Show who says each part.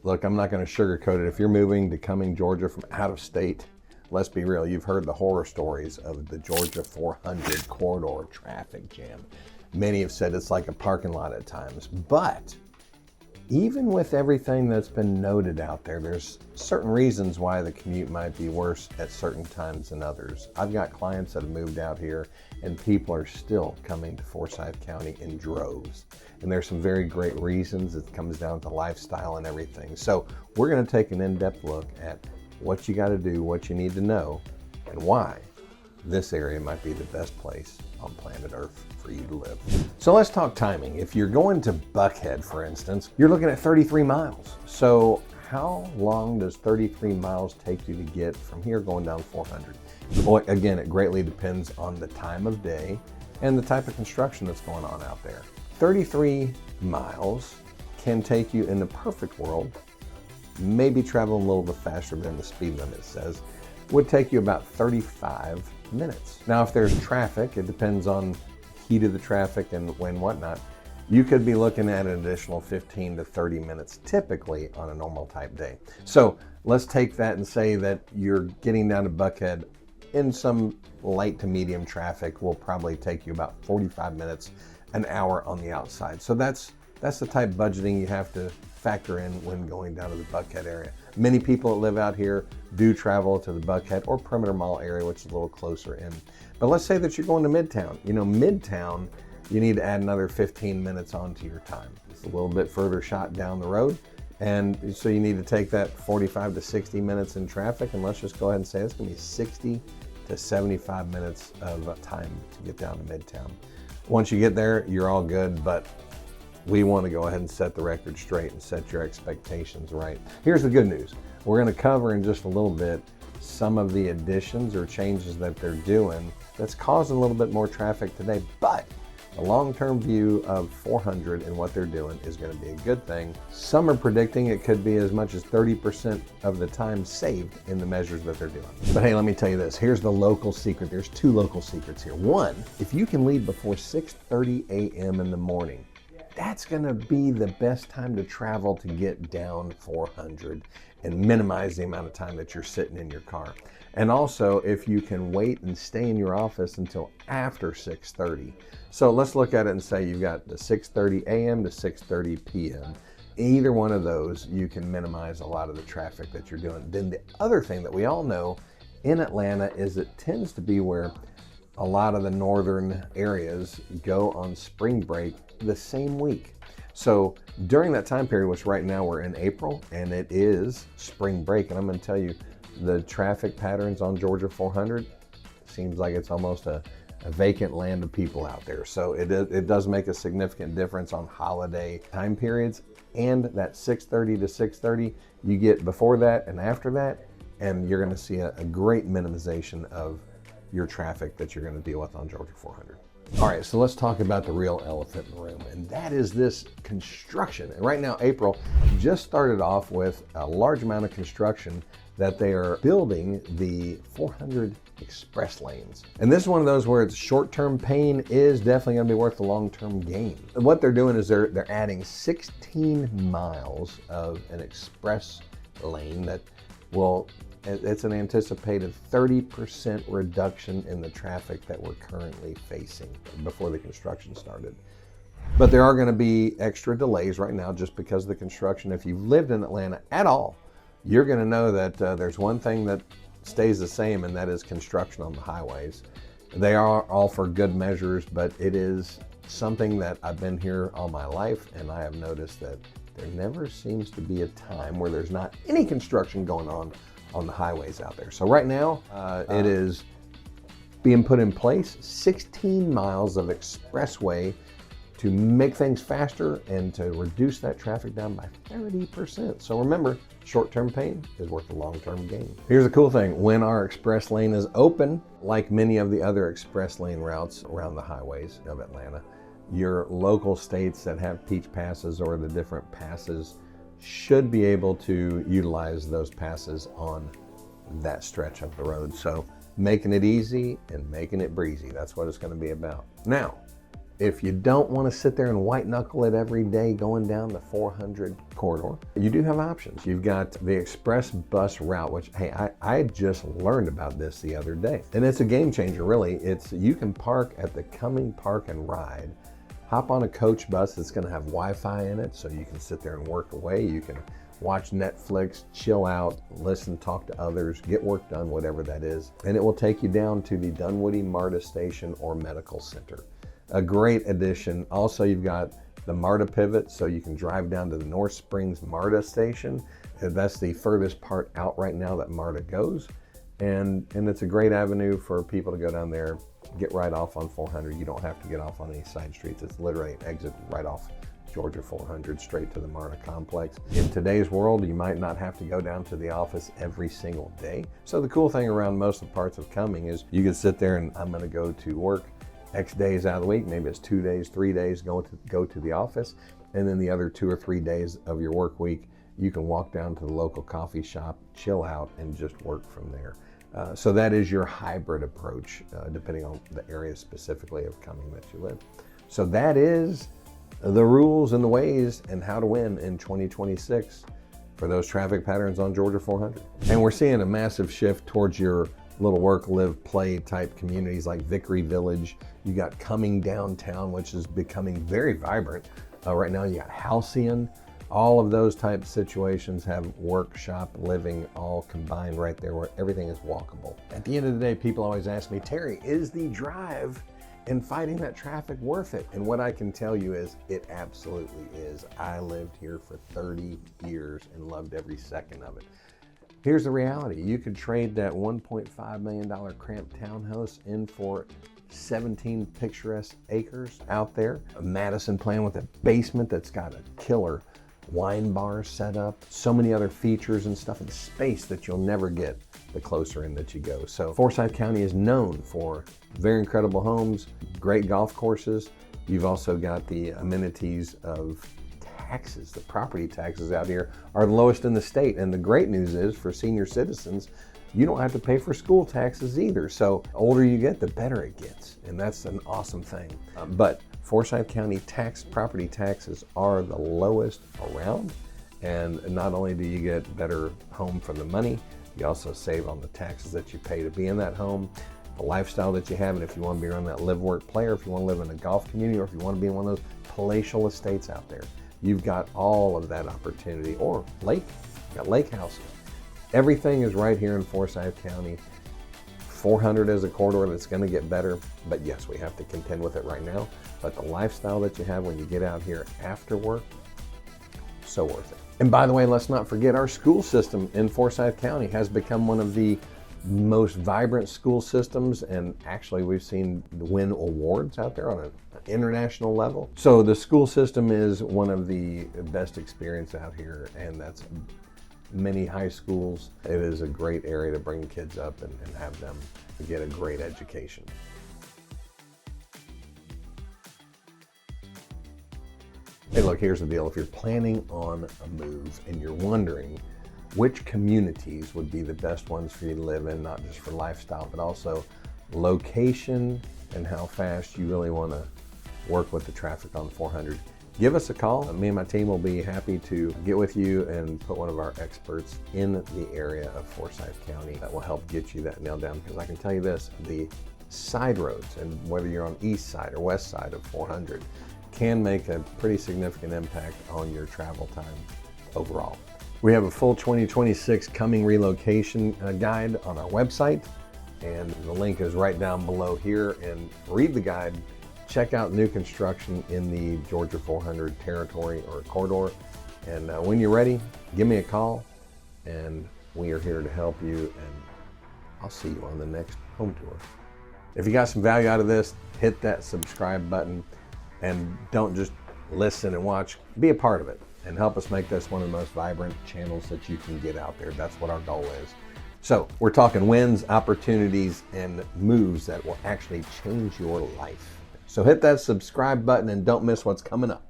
Speaker 1: Look, I'm not going to sugarcoat it. If you're moving to Cumming, Georgia from out of state, let's be real, you've heard the horror stories of the Georgia 400 corridor traffic jam. Many have said it's like a parking lot at times, but even with everything that's been noted out there, there's certain reasons why the commute might be worse at certain times than others. I've got clients that have moved out here and people are still coming to Forsyth County in droves. And there's some very great reasons. It comes down to lifestyle and everything. So we're going to take an in-depth look at what you got to do, what you need to know, and why this area might be the best place on planet Earth for you to live. So let's talk timing. If you're going to Buckhead, for instance, you're looking at 33 miles. So how long does 33 miles take you to get from here going down 400? Well, again, it greatly depends on the time of day and the type of construction that's going on out there. 33 miles can take you, in the perfect world, maybe traveling a little bit faster than the speed limit says, would take you about 35 minutes. Now, if there's traffic, it depends on heat of the traffic and whatnot, you could be looking at an additional 15 to 30 minutes typically on a normal type day. So let's take that and say that you're getting down to Buckhead in some light to medium traffic will probably take you about 45 minutes, an hour on the outside. So that's the type of budgeting you have to factor in when going down to the Buckhead area. Many people that live out here do travel to the Buckhead or Perimeter Mall area, which is a little closer in. But let's say that you're going to Midtown. You know, Midtown, you need to add another 15 minutes onto your time. It's a little bit further shot down the road. And so you need to take that 45 to 60 minutes in traffic, and let's just go ahead and say it's gonna be 60 to 75 minutes of time to get down to Midtown. Once you get there, you're all good, but we want to go ahead and set the record straight and set your expectations right. Here's the good news. We're going to cover in just a little bit some of the additions or changes that they're doing that's causing a little bit more traffic today, but the long-term view of 400 and what they're doing is going to be a good thing. Some are predicting it could be as much as 30% of the time saved in the measures that they're doing. But hey, let me tell you this. Here's the local secret. There's two local secrets here. One, if you can leave before 6:30 a.m. in the morning, that's gonna be the best time to travel to get down 400 and minimize the amount of time that you're sitting in your car. And also, if you can wait and stay in your office until after 6:30. So let's look at it and say you've got the 6:30 a.m. to 6:30 p.m. Either one of those, you can minimize a lot of the traffic that you're doing. Then the other thing that we all know in Atlanta is it tends to be where a lot of the northern areas go on spring break the same week. So during that time period, which right now we're in April and it is spring break, and I'm going to tell you the traffic patterns on Georgia 400 seems like it's almost a vacant land of people out there. So it does make a significant difference on holiday time periods, and that 6:30 to 6:30 you get before that and after that, and you're going to see a great minimization of your traffic that you're going to deal with on Georgia 400. All right, so let's talk about the real elephant in the room, and that is this construction. And right now, April just started off with a large amount of construction that they are building the 400 express lanes. And this is one of those where it's short-term pain is definitely going to be worth the long-term gain. And what they're doing is they're adding 16 miles of an express lane that will, it's an anticipated 30% reduction in the traffic that we're currently facing before the construction started. But there are going to be extra delays right now just because of the construction. If you've lived in Atlanta at all, you're going to know that there's one thing that stays the same, and that is construction on the highways. They are all for good measures, but it is something that I've been here all my life, and I have noticed that there never seems to be a time where there's not any construction going on the highways out there. So right now, it is being put in place, 16 miles of expressway to make things faster and to reduce that traffic down by 30%. So remember, short-term pain is worth the long-term gain. Here's the cool thing. When our express lane is open, like many of the other express lane routes around the highways of Atlanta, your local states that have peach passes or the different passes should be able to utilize those passes on that stretch of the road. So making it easy and making it breezy, that's what it's going to be about. Now, If you don't want to sit there and white knuckle it every day going down the 400 corridor, you do have options. You've got the express bus route, which, hey, I just learned about this the other day. And it's a game changer, really. You can park at the Cumming Park and Ride, hop on a coach bus that's going to have Wi-Fi in it, so you can sit there and work away. You can watch Netflix, chill out, listen, talk to others, get work done, whatever that is. And it will take you down to the Dunwoody MARTA station or medical center. A great addition. Also, you've got the MARTA pivot, so you can drive down to the North Springs MARTA station. That's the furthest part out right now that MARTA goes. And it's a great avenue for people to go down there, get right off on 400. You don't have to get off on any side streets. It's literally an exit right off Georgia 400 straight to the MARTA complex. In today's world, you might not have to go down to the office every single day. So the cool thing around most of the parts of Cumming is you can sit there and I'm going to go to work X days out of the week. Maybe it's 2 days, 3 days go to the office, and then the other 2 or 3 days of your work week, you can walk down to the local coffee shop, chill out, and just work from there. So that is your hybrid approach, depending on the area specifically of Cumming that you live. So that is the rules and the ways and how to win in 2026 for those traffic patterns on Georgia 400. And we're seeing a massive shift towards your little work, live, play type communities like Vickery Village. You got Cumming downtown, which is becoming very vibrant. Right now you got Halcyon. All of those type situations have workshop living all combined right there where everything is walkable. At the end of the day, people always ask me, Terry, is the drive in fighting that traffic worth it? And what I can tell you is it absolutely is. I lived here for 30 years and loved every second of it. Here's the reality. You could trade that $1.5 million cramped townhouse in for 17 picturesque acres out there. A Madison plan with a basement that's got a killer wine bar set up, so many other features and stuff and space that you'll never get the closer in that you go. So Forsyth County is known for very incredible homes, great golf courses. You've also got the amenities of taxes. The property taxes out here are the lowest in the state. And the great news is for senior citizens, you don't have to pay for school taxes either. So the older you get, the better it gets. And that's an awesome thing. But Forsyth County property taxes are the lowest around. And not only do you get better home for the money, you also save on the taxes that you pay to be in that home, the lifestyle that you have, and if you want to be around that live, work, play, or if you want to live in a golf community, or if you want to be in one of those palatial estates out there, you've got all of that opportunity. Or lake, you've got lake houses. Everything is right here in Forsyth County. 400 is a corridor that's going to get better, but yes, we have to contend with it right now. But the lifestyle that you have when you get out here after work, so worth it. And by the way, let's not forget our school system in Forsyth County has become one of the most vibrant school systems, and actually we've seen win awards out there on an international level. So the school system is one of the best experience out here, and that's many high schools. It is a great area to bring kids up and have them get a great education. Hey, look, here's the deal. If you're planning on a move and you're wondering which communities would be the best ones for you to live in, not just for lifestyle, but also location and how fast you really want to work with the traffic on 400, give us a call. Me and my team will be happy to get with you and put one of our experts in the area of Forsyth County that will help get you that nailed down. Because I can tell you this, the side roads, and whether you're on east side or west side of 400, can make a pretty significant impact on your travel time overall. We have a full 2026 Cumming relocation guide on our website, and the link is right down below here. And read the guide, check out new construction in the Georgia 400 territory or corridor. And when you're ready, give me a call, and we are here to help you. And I'll see you on the next home tour. If you got some value out of this, hit that subscribe button, and don't just listen and watch, be a part of it and help us make this one of the most vibrant channels that you can get out there. That's what our goal is. So we're talking wins, opportunities, and moves that will actually change your life. So hit that subscribe button and don't miss what's coming up.